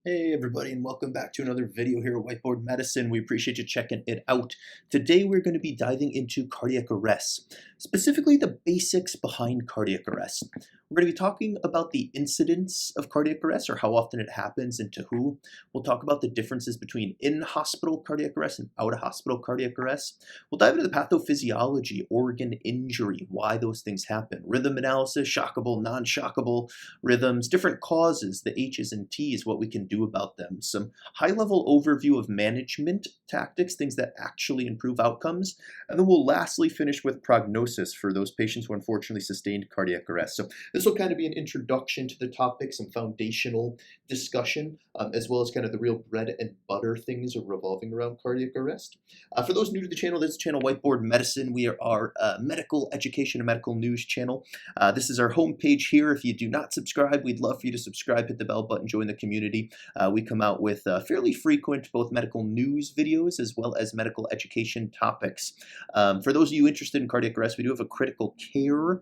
Hey everybody, and welcome back to another video here at Whiteboard Medicine. We appreciate you checking it out. Today we're going to be diving into cardiac arrest, specifically the basics behind cardiac arrest. We're going to be talking about the incidence of cardiac arrest, or how often it happens and to who. We'll talk about the differences between in-hospital cardiac arrest and out-of-hospital cardiac arrest. We'll dive into the pathophysiology, organ injury, why those things happen, rhythm analysis, shockable, non-shockable rhythms, different causes, the H's and T's, what we can do about them, some high-level overview of management tactics, things that actually improve outcomes, and then we'll lastly finish with prognosis for those patients who unfortunately sustained cardiac arrest. So this will kind of be an introduction to the topic, some foundational discussion, as well as kind of the real bread and butter things revolving around cardiac arrest. For those new to the channel, this is channel Whiteboard Medicine. We are our medical education and medical news channel. This is our homepage here. If you do not subscribe, we'd love for you to subscribe, hit the bell button, join the community. We come out with fairly frequent both medical news videos as well as medical education topics. For those of you interested in cardiac arrest, we do have a critical care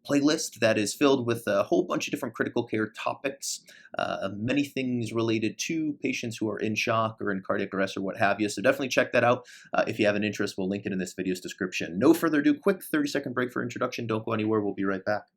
playlist that is filled with a whole bunch of different critical care topics, many things related to patients who are in shock or in cardiac arrest or what have you. So definitely check that out. If you have an interest, we'll link it in this video's description. No further ado, quick 30-second break for introduction. Don't go anywhere. We'll be right back.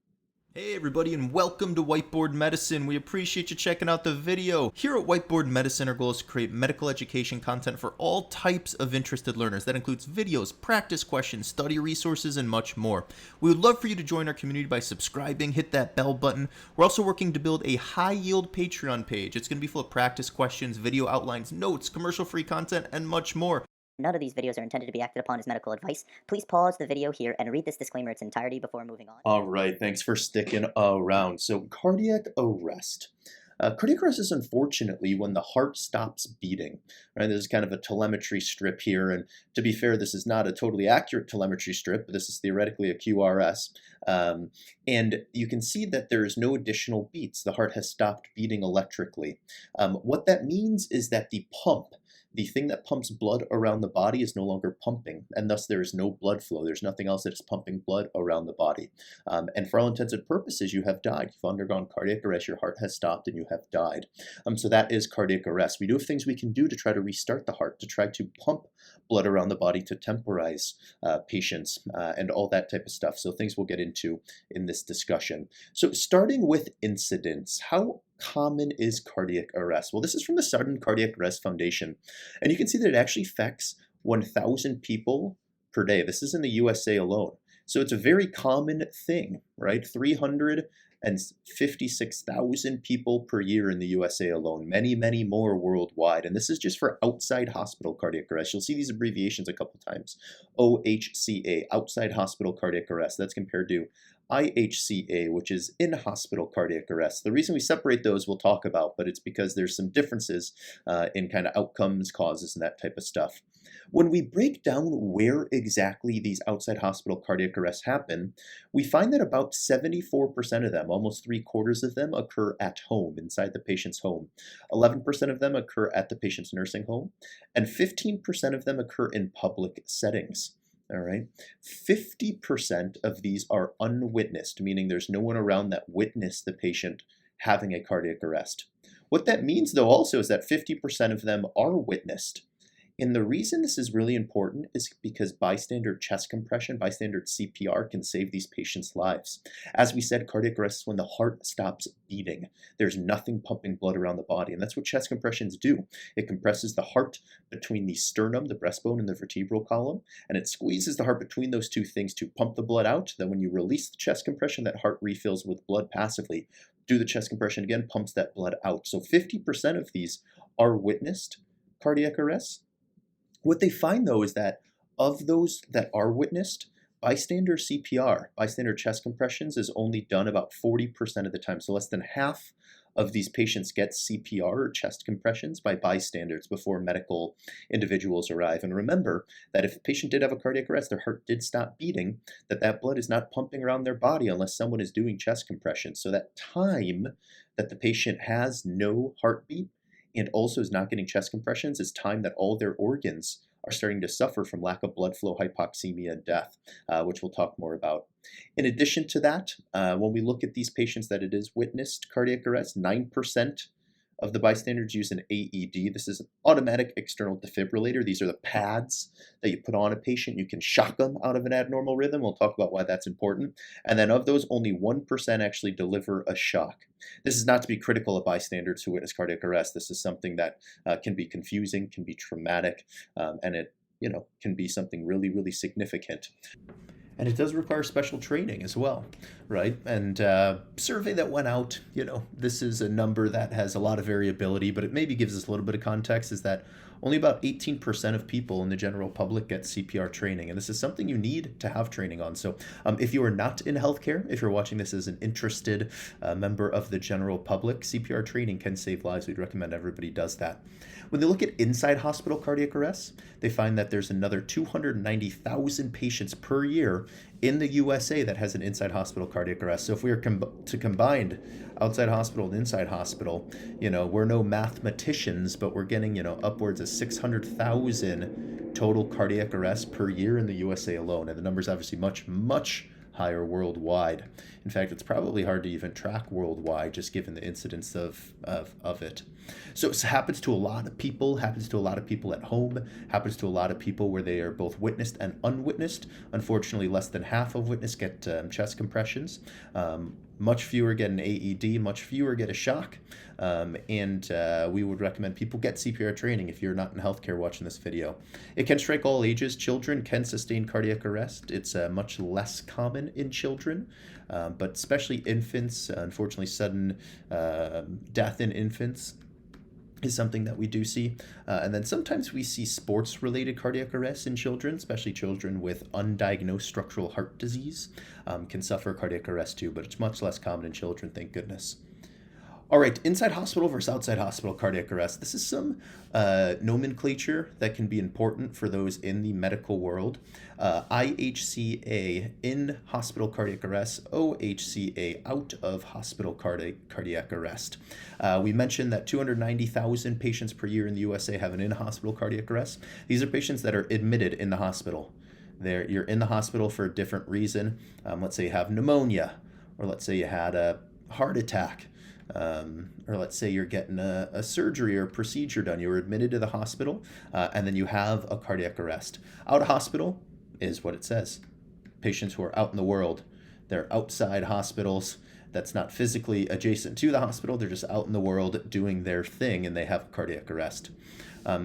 Hey everybody, and welcome to Whiteboard Medicine. We appreciate you checking out the video. Here at Whiteboard Medicine, our goal is to create medical education content for all types of interested learners. That includes videos, practice questions, study resources, and much more. We would love for you to join our community by subscribing, hit that bell button. We're also working to build a high-yield Patreon page. It's going to be full of practice questions, video outlines, notes, commercial-free content, and much more. None of these videos are intended to be acted upon as medical advice. Please pause the video here and read this disclaimer in its entirety before moving on. All right, thanks for sticking around. So cardiac arrest. Cardiac arrest is unfortunately when the heart stops beating. Right? There's kind of a telemetry strip here, and to be fair, this is not a totally accurate telemetry strip, but this is theoretically a QRS. And you can see that there is no additional beats. The heart has stopped beating electrically. What that means is that the pump, the thing that pumps blood around the body, is no longer pumping, and thus there is no blood flow. There's nothing else that is pumping blood around the body. And for all intents and purposes, you have died. You've undergone cardiac arrest, your heart has stopped, and you have died. So that is cardiac arrest. We do have things we can do to try to restart the heart, to try to pump blood around the body, to temporize patients, and all that type of stuff. So things we'll get into in this discussion. So starting with incidence, how common is cardiac arrest? Well, this is from the Sudden Cardiac Arrest Foundation, and you can see that it actually affects 1,000 people per day. This is in the USA alone. So it's a very common thing, right? 356,000 people per year in the USA alone, many, many more worldwide. And this is just for outside hospital cardiac arrest. You'll see these abbreviations a couple times. OHCA, outside hospital cardiac arrest. That's compared to IHCA, which is in-hospital cardiac arrest. The reason we separate those we'll talk about, but it's because there's some differences in kind of outcomes, causes, and that type of stuff. When we break down where exactly these outside hospital cardiac arrests happen, we find that about 74% of them, almost 3/4 of them, occur at home, inside the patient's home. 11% of them occur at the patient's nursing home, and 15% of them occur in public settings. All right, 50% of these are unwitnessed, meaning there's no one around that witnessed the patient having a cardiac arrest. What that means, though, also is that 50% of them are witnessed. And the reason this is really important is because bystander chest compression, bystander CPR, can save these patients' lives. As we said, cardiac arrest is when the heart stops beating. There's nothing pumping blood around the body, and that's what chest compressions do. It compresses the heart between the sternum, the breastbone, and the vertebral column, and it squeezes the heart between those two things to pump the blood out. Then when you release the chest compression, that heart refills with blood passively. Do the chest compression again, pumps that blood out. So 50% of these are witnessed cardiac arrests. What they find, though, is that of those that are witnessed, bystander CPR, bystander chest compressions, is only done about 40% of the time. So less than half of these patients get CPR or chest compressions by bystanders before medical individuals arrive. And remember that if a patient did have a cardiac arrest, their heart did stop beating, that blood is not pumping around their body unless someone is doing chest compressions. So that time that the patient has no heartbeat and also is not getting chest compressions is time that all their organs are starting to suffer from lack of blood flow, hypoxemia, and death, which we'll talk more about. In addition to that, when we look at these patients that it is witnessed cardiac arrest, 9% of the bystanders use an AED. This is an automatic external defibrillator. These are the pads that you put on a patient. You can shock them out of an abnormal rhythm. We'll talk about why that's important. And then of those, only 1% actually deliver a shock. This is not to be critical of bystanders who witness cardiac arrest. This is something that can be confusing, can be traumatic, and it can be something really, really significant. And it does require special training as well, right? And survey that went out, this is a number that has a lot of variability, but it maybe gives us a little bit of context, is that only about 18% of people in the general public get CPR training. And this is something you need to have training on. So if you are not in healthcare, if you're watching this as an interested member of the general public, CPR training can save lives. We'd recommend everybody does that. When they look at inside hospital cardiac arrests, they find that there's another 290,000 patients per year in the USA that has an inside hospital cardiac arrest. So if we are to combine outside hospital and inside hospital, we're no mathematicians, but we're getting, upwards of 600,000 total cardiac arrests per year in the USA alone. And the number's obviously much, much higher worldwide. In fact, it's probably hard to even track worldwide, just given the incidence of it. So it happens to a lot of people, happens to a lot of people at home, happens to a lot of people where they are both witnessed and unwitnessed. Unfortunately, less than half of witnessed get chest compressions. Much fewer get an AED, much fewer get a shock. And we would recommend people get CPR training if you're not in healthcare watching this video. It can strike all ages. Children can sustain cardiac arrest. It's much less common in children, but especially infants. Unfortunately, sudden death in infants is something that we do see. And then sometimes we see sports-related cardiac arrests in children, especially children with undiagnosed structural heart disease can suffer cardiac arrest too, but it's much less common in children, thank goodness. All right, inside hospital versus outside hospital cardiac arrest. This is some nomenclature that can be important for those in the medical world. IHCA, in hospital cardiac arrest. OHCA, out of hospital cardiac arrest. We mentioned that 290,000 patients per year in the USA have an in-hospital cardiac arrest. These are patients that are admitted in the hospital. You're in the hospital for a different reason. Let's say you have pneumonia, or let's say you had a heart attack. Or let's say you're getting a surgery or a procedure done. You were admitted to the hospital, and then you have a cardiac arrest. Out of hospital is what it says. Patients who are out in the world. They're outside hospitals. That's not physically adjacent to the hospital. They're just out in the world doing their thing, and they have a cardiac arrest.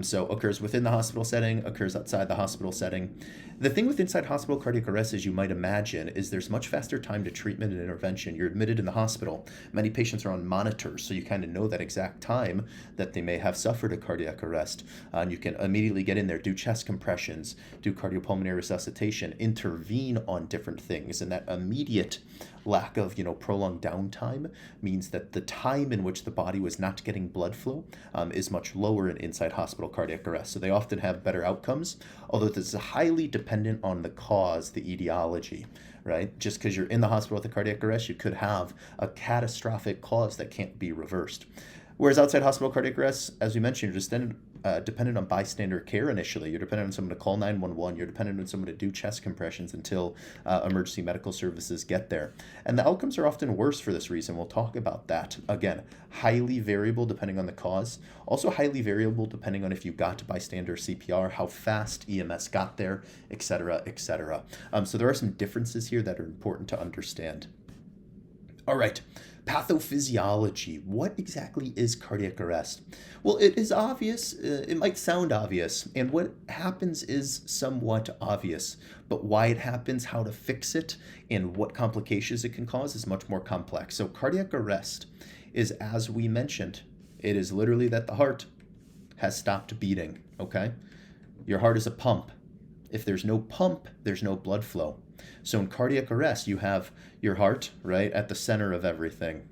So occurs within the hospital setting, occurs outside the hospital setting. The thing with inside hospital cardiac arrest, as you might imagine, is there's much faster time to treatment and intervention. You're admitted in the hospital. Many patients are on monitors, so you kind of know that exact time that they may have suffered a cardiac arrest. And you can immediately get in there, do chest compressions, do cardiopulmonary resuscitation, intervene on different things. And that immediate lack of prolonged downtime means that the time in which the body was not getting blood flow is much lower in inside hospital cardiac arrest. So they often have better outcomes, although this is highly dependent on the cause, the etiology, right? Just because you're in the hospital with a cardiac arrest, you could have a catastrophic cause that can't be reversed. Whereas outside hospital cardiac arrest, as we mentioned, you're just dependent on bystander care initially. You're dependent on someone to call 911. You're dependent on someone to do chest compressions until emergency medical services get there. And the outcomes are often worse for this reason. We'll talk about that. Again, highly variable depending on the cause. Also highly variable depending on if you got bystander CPR, how fast EMS got there, etc., etc. So there are some differences here that are important to understand. All right. Pathophysiology. What exactly is cardiac arrest? Well, it is obvious. It might sound obvious, and what happens is somewhat obvious, but why it happens, how to fix it, and what complications it can cause is much more complex. So cardiac arrest is, as we mentioned, it is literally that the heart has stopped beating, okay? Your heart is a pump. If there's no pump, there's no blood flow. So in cardiac arrest, you have your heart, right, at the center of everything.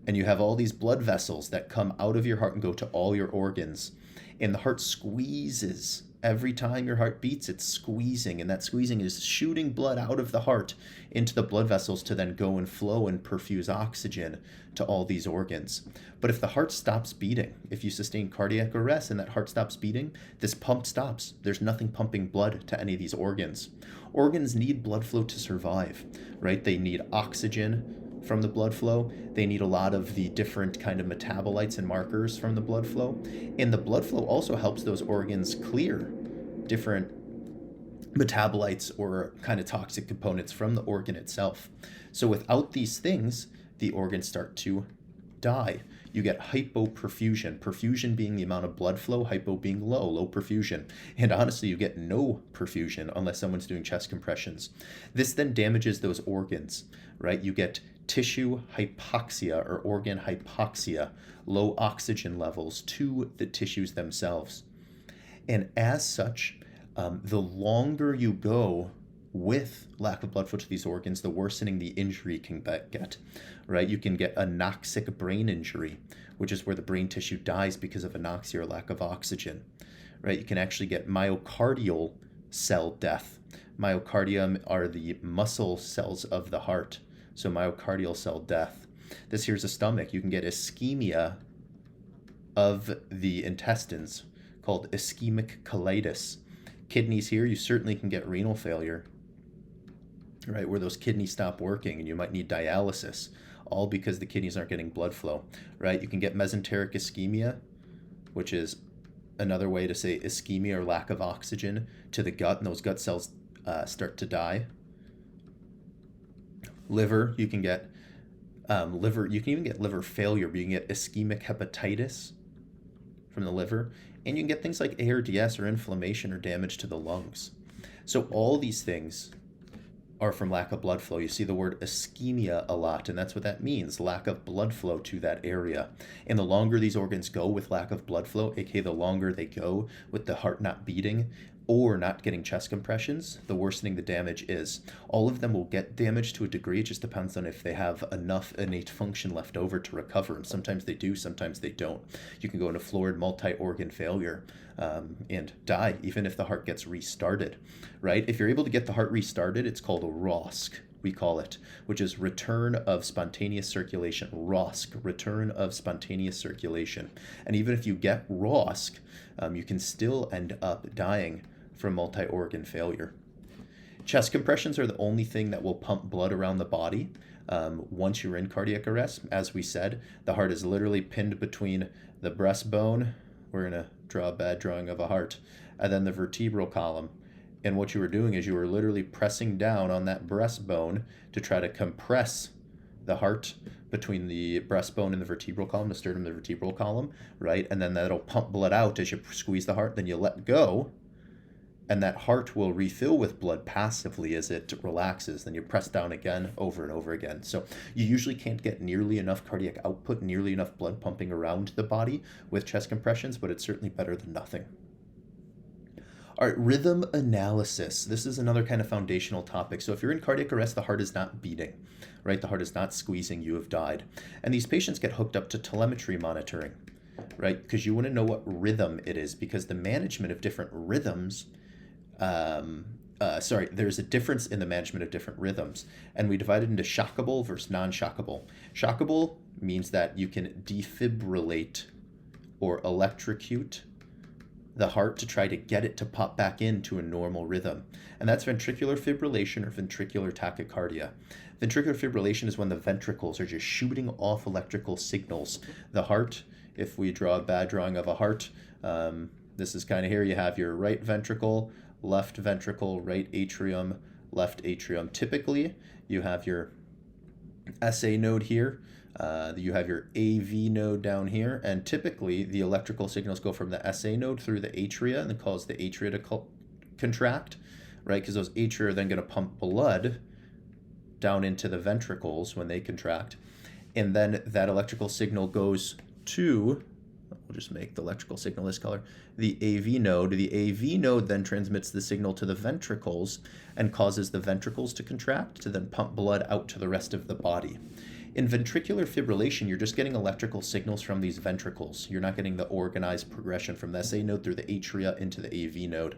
And you have all these blood vessels that come out of your heart and go to all your organs. And the heart squeezes. Every time your heart beats, it's squeezing. And that squeezing is shooting blood out of the heart into the blood vessels to then go and flow and perfuse oxygen to all these organs. But if the heart stops beating, if you sustain cardiac arrest and that heart stops beating, this pump stops. There's nothing pumping blood to any of these organs. Organs need blood flow to survive, right? They need oxygen from the blood flow. They need a lot of the different kind of metabolites and markers from the blood flow. And the blood flow also helps those organs clear different metabolites or kind of toxic components from the organ itself. So without these things, the organs start to die. You get hypoperfusion, perfusion being the amount of blood flow, hypo being low perfusion. And honestly, you get no perfusion unless someone's doing chest compressions. This then damages those organs, right? You get tissue hypoxia or organ hypoxia, low oxygen levels to the tissues themselves. And as such, the longer you go with lack of blood flow to these organs, the worsening the injury can get, right? You can get anoxic brain injury, which is where the brain tissue dies because of anoxia or lack of oxygen, right? You can actually get myocardial cell death. Myocardium are the muscle cells of the heart, so myocardial cell death. This here's a stomach. You can get ischemia of the intestines called ischemic colitis. Kidneys here, you certainly can get renal failure, right, where those kidneys stop working and you might need dialysis, all because the kidneys aren't getting blood flow, right? You can get mesenteric ischemia, which is another way to say ischemia or lack of oxygen to the gut, and those gut cells start to die. Liver, you can get you can even get liver failure, but you can get ischemic hepatitis from the liver, and you can get things like ARDS or inflammation or damage to the lungs. So all these things are from lack of blood flow. You see the word ischemia a lot, and that's what that means, lack of blood flow to that area. And the longer these organs go with lack of blood flow, aka the longer they go with the heart not beating or not getting chest compressions, the worsening the damage is. All of them will get damaged to a degree. It just depends on if they have enough innate function left over to recover. And sometimes they do, sometimes they don't. You can go into florid multi-organ failure and die, even if the heart gets restarted, right? If you're able to get the heart restarted, it's called a ROSC, we call it, which is return of spontaneous circulation. ROSC, return of spontaneous circulation. And even if you get ROSC, you can still end up dying from multi-organ failure. Chest compressions are the only thing that will pump blood around the body once you're in cardiac arrest. As we said, the heart is literally pinned between the breastbone, we're going to draw a bad drawing of a heart, and then the vertebral column. And what you were doing is you were literally pressing down on that breastbone to try to compress the heart between the breastbone and the vertebral column, the sternum, the vertebral column, right? And then that'll pump blood out as you squeeze the heart, then you let go, and that heart will refill with blood passively as it relaxes. Then you press down again, over and over again. So you usually can't get nearly enough cardiac output, nearly enough blood pumping around the body with chest compressions, but it's certainly better than nothing. All right, rhythm analysis. This is another kind of foundational topic. So if you're in cardiac arrest, the heart is not beating, right? The heart is not squeezing, you have died. And these patients get hooked up to telemetry monitoring, right? Because you want to know what rhythm it is, because the management of different rhythms there's a difference in the management of different rhythms, and we divide it into shockable versus non-shockable. Shockable means that you can defibrillate or electrocute the heart to try to get it to pop back into a normal rhythm, and that's ventricular fibrillation or ventricular tachycardia. Ventricular fibrillation is when the ventricles are just shooting off electrical signals. The heart, if we draw a bad drawing of a heart, this is kind of here, you have your right ventricle, left ventricle, right atrium, left atrium. Typically, you have your SA node here, you have your AV node down here, and typically the electrical signals go from the SA node through the atria and cause the atria to contract, right? Because those atria are then going to pump blood down into the ventricles when they contract, and then that electrical signal goes to, we'll just make the electrical signal this color, the AV node. The AV node then transmits the signal to the ventricles and causes the ventricles to contract to then pump blood out to the rest of the body. In ventricular fibrillation, you're just getting electrical signals from these ventricles. You're not getting the organized progression from the SA node through the atria into the AV node.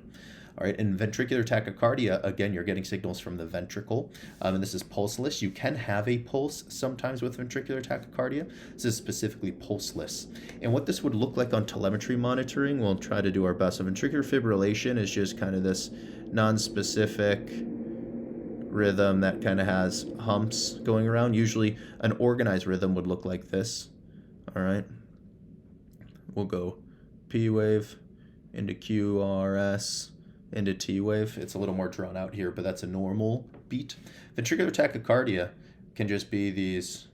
All right, in ventricular tachycardia, again, you're getting signals from the ventricle, and this is pulseless. You can have a pulse sometimes with ventricular tachycardia. This is specifically pulseless. And what this would look like on telemetry monitoring, we'll try to do our best. So ventricular fibrillation is just kind of this non-specific rhythm that kind of has humps going around. Usually an organized rhythm would look like this. All right. We'll go P wave into QRS into T wave. It's a little more drawn out here, but that's a normal beat. Ventricular tachycardia can just be these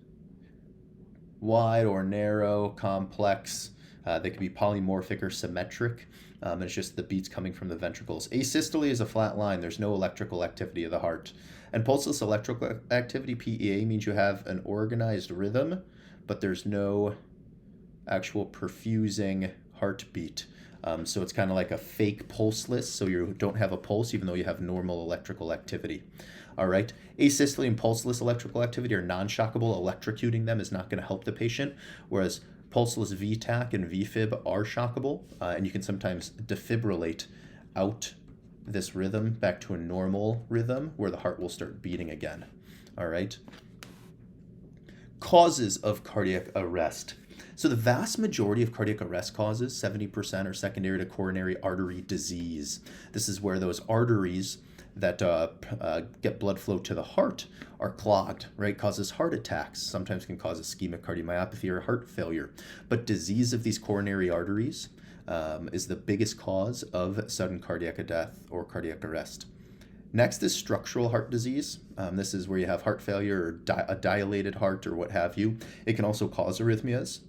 wide or narrow, complex. They can be polymorphic or symmetric. And it's just the beats coming from the ventricles. Asystole is a flat line. There's no electrical activity of the heart. And pulseless electrical activity, PEA, means you have an organized rhythm, but there's no actual perfusing heartbeat. So it's kind of like a fake pulseless, so you don't have a pulse even though you have normal electrical activity. All right, asystole and pulseless electrical activity are non-shockable. Electrocuting them is not going to help the patient, whereas pulseless Vtach and Vfib are shockable, and you can sometimes defibrillate out this rhythm back to a normal rhythm where the heart will start beating again. All right. Causes of cardiac arrest. So the vast majority of cardiac arrest causes, 70%, are secondary to coronary artery disease. This is where those arteries that get blood flow to the heart are clogged, right? Causes heart attacks, sometimes can cause ischemic cardiomyopathy or heart failure. But disease of these coronary arteries is the biggest cause of sudden cardiac death or cardiac arrest. Next is structural heart disease. This is where you have heart failure or a dilated heart or what have you. It can also cause arrhythmias.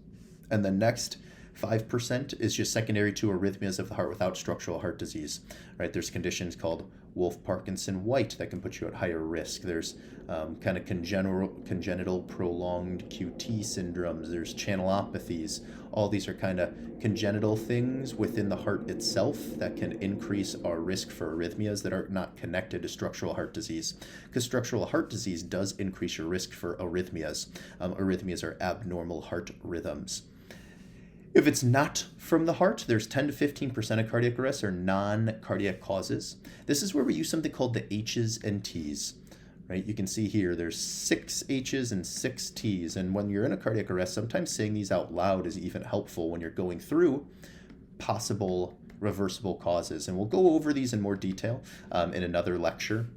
And the next 5% is just secondary to arrhythmias of the heart without structural heart disease, right? There's conditions called Wolff-Parkinson-White that can put you at higher risk. There's kind of congenital prolonged QT syndromes. There's channelopathies. All these are kind of congenital things within the heart itself that can increase our risk for arrhythmias that are not connected to structural heart disease. Because structural heart disease does increase your risk for arrhythmias. Arrhythmias are abnormal heart rhythms. If it's not from the heart, there's 10 to 15% of cardiac arrests are non-cardiac causes. This is where we use something called the H's and T's, right? You can see here, there's 6 H's and 6 T's. And when you're in a cardiac arrest, sometimes saying these out loud is even helpful when you're going through possible reversible causes. And we'll go over these in more detail in another lecture,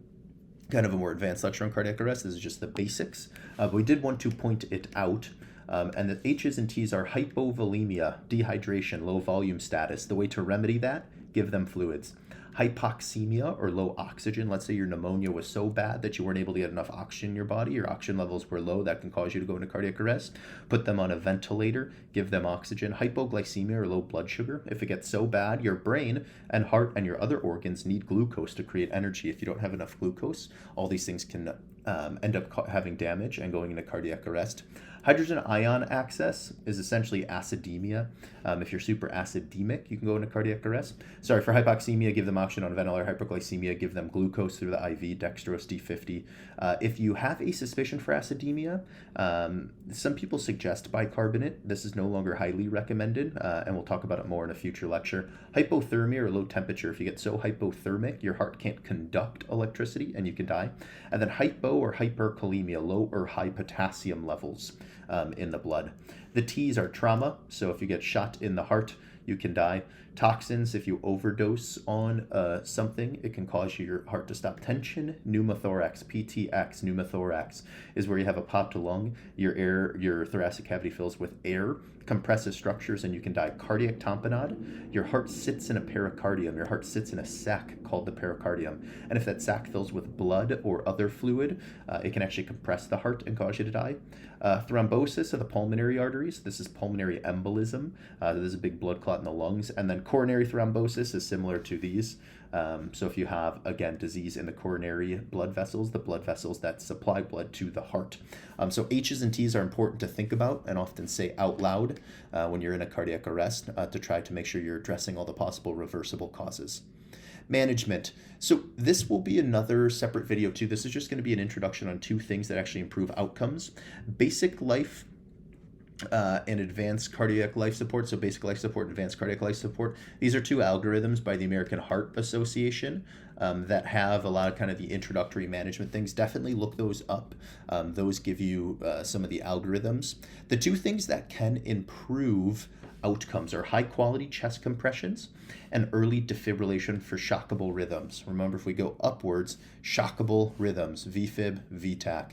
kind of a more advanced lecture on cardiac arrest. This is just the basics. But we did want to point it out. And the H's and T's are hypovolemia, dehydration, low volume status. The way to remedy that, give them fluids. Hypoxemia or low oxygen. Let's say your pneumonia was so bad that you weren't able to get enough oxygen in your body. Your oxygen levels were low. That can cause you to go into cardiac arrest. Put them on a ventilator. Give them oxygen. Hypoglycemia or low blood sugar. If it gets so bad, your brain and heart and your other organs need glucose to create energy. If you don't have enough glucose, all these things can end up having damage and going into cardiac arrest. Hydrogen ion access is essentially acidemia. If you're super acidemic, you can go into cardiac arrest. Sorry, for hypoxemia, give them oxygen on ventilator. Hyperglycemia, give them glucose through the IV, dextrose D50. If you have a suspicion for acidemia, some people suggest bicarbonate. This is no longer highly recommended, and we'll talk about it more in a future lecture. Hypothermia or low temperature. If you get so hypothermic, your heart can't conduct electricity and you can die. And then hypo or hyperkalemia, low or high potassium levels in the blood. The T's are trauma, so if you get shot in the heart, you can die. Toxins, if you overdose on something, it can cause your heart to stop. Tension, pneumothorax, PTX, pneumothorax, is where you have a popped lung, your thoracic cavity fills with air, compresses structures, and you can die. Cardiac tamponade, your heart sits in a pericardium. Your heart sits in a sac called the pericardium. And if that sac fills with blood or other fluid, it can actually compress the heart and cause you to die. Thrombosis of the pulmonary arteries. This is pulmonary embolism. There's a big blood clot in the lungs. And then coronary thrombosis is similar to these. So if you have, again, disease in the coronary blood vessels, the blood vessels that supply blood to the heart. So H's and T's are important to think about and often say out loud when you're in a cardiac arrest to try to make sure you're addressing all the possible reversible causes. Management. So this will be another separate video too. This is just going to be an introduction on 2 things that actually improve outcomes. Basic life and advanced cardiac life support. So basic life support, advanced cardiac life support. These are 2 algorithms by the American Heart Association that have a lot of kind of the introductory management things. Definitely look those up. Those give you some of the algorithms. The 2 things that can improve outcomes are high quality chest compressions and early defibrillation for shockable rhythms. Remember, if we go upwards, shockable rhythms, Vfib, Vtach.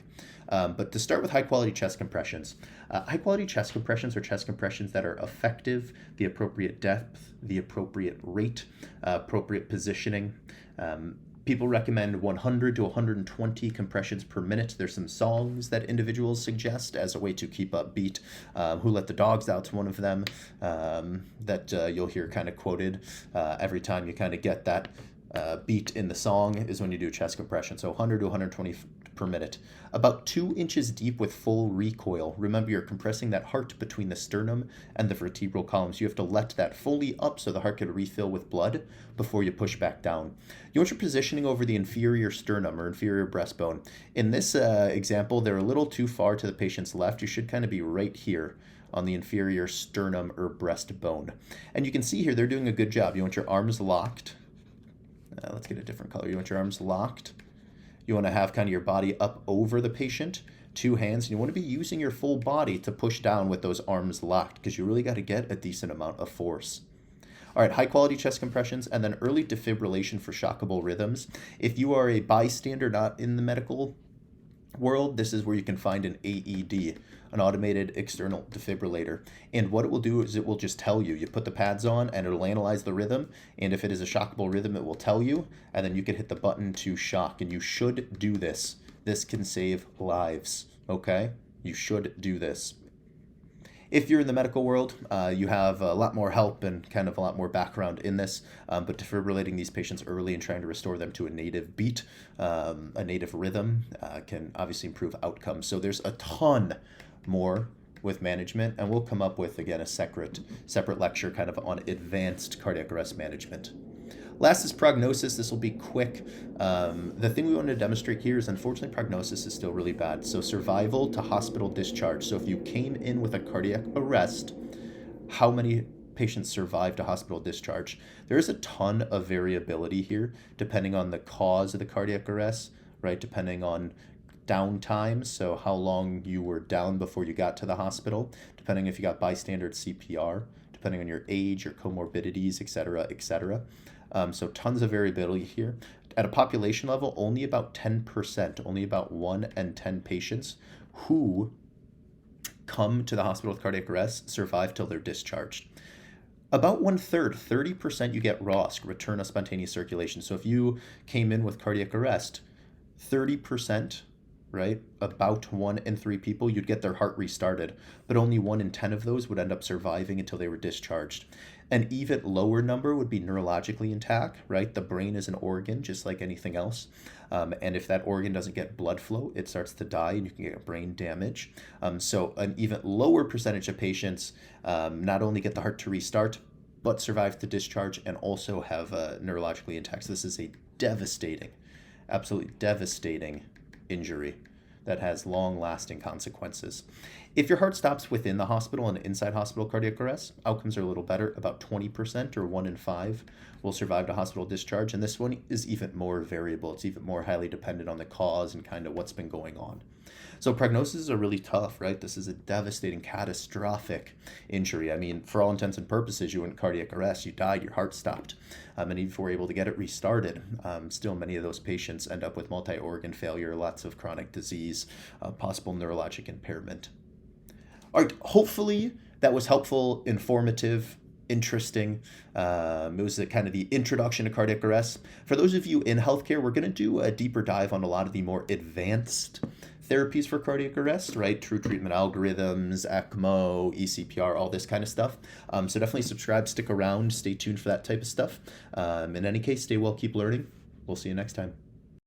But to start with high quality chest compressions, high quality chest compressions are chest compressions that are effective, the appropriate depth, the appropriate rate, appropriate positioning. People recommend 100 to 120 compressions per minute. There's some songs that individuals suggest as a way to keep up beat. Who Let the Dogs Out's one of them that you'll hear kind of quoted every time you kind of get that beat in the song is when you do chest compression. So 100 to 120 per minute. About 2 inches deep with full recoil. Remember, you're compressing that heart between the sternum and the vertebral columns. You have to let that fully up so the heart can refill with blood before you push back down. You want your positioning over the inferior sternum or inferior breastbone. In this example, they're a little too far to the patient's left. You should kind of be right here on the inferior sternum or breastbone. And you can see here they're doing a good job. You want your arms locked. Let's get a different color. You want your arms locked. You want to have kind of your body up over the patient, 2 hands, and you want to be using your full body to push down with those arms locked because you really got to get a decent amount of force. All right, high quality chest compressions and then early defibrillation for shockable rhythms. If you are a bystander not in the medical world, this is where you can find an AED, an automated external defibrillator. And what it will do is it will just tell you. You put the pads on and it'll analyze the rhythm. And if it is a shockable rhythm, it will tell you. And then you can hit the button to shock. And you should do this. This can save lives. Okay? You should do this. If you're in the medical world, you have a lot more help and kind of a lot more background in this, but defibrillating these patients early and trying to restore them to a native beat, a native rhythm, can obviously improve outcomes. So there's a ton more with management, and we'll come up with, again, a separate lecture kind of on advanced cardiac arrest management. Last is prognosis. This will be quick. The thing we want to demonstrate here is, unfortunately, prognosis is still really bad. So survival to hospital discharge. So if you came in with a cardiac arrest, how many patients survive to hospital discharge? There is a ton of variability here, depending on the cause of the cardiac arrest, right? Depending on downtime, so how long you were down before you got to the hospital, depending if you got bystander CPR, depending on your age, your comorbidities, etc., etc. So tons of variability here. At a population level, only about 10%, only about 1 in 10 patients who come to the hospital with cardiac arrest survive till they're discharged. About 1/3, 30%, you get ROSC, return of spontaneous circulation. So if you came in with cardiac arrest, 30%, right, about 1 in 3 people, you'd get their heart restarted, but only 1 in 10 of those would end up surviving until they were discharged. An even lower number would be neurologically intact, right? The brain is an organ just like anything else. And if that organ doesn't get blood flow, it starts to die and you can get brain damage. So an even lower percentage of patients not only get the heart to restart, but survive to discharge and also have neurologically intact. So this is a devastating, absolutely devastating injury that has long-lasting consequences. If your heart stops within the hospital and inside hospital cardiac arrest, outcomes are a little better. About 20% or 1 in 5 will survive to hospital discharge, and this one is even more variable. It's even more highly dependent on the cause and kind of what's been going on. So prognosis are really tough, right? This is a devastating, catastrophic injury. I mean, for all intents and purposes, you went cardiac arrest, you died, your heart stopped. And even if we're able to get it restarted, still many of those patients end up with multi-organ failure, lots of chronic disease, possible neurologic impairment. All right, hopefully that was helpful, informative, interesting. It was kind of the introduction to cardiac arrest. For those of you in healthcare, we're going to do a deeper dive on a lot of the more advanced therapies for cardiac arrest, right? True treatment algorithms, ECMO, eCPR, all this kind of stuff. So definitely subscribe, stick around, stay tuned for that type of stuff. In any case, stay well, keep learning. We'll see you next time.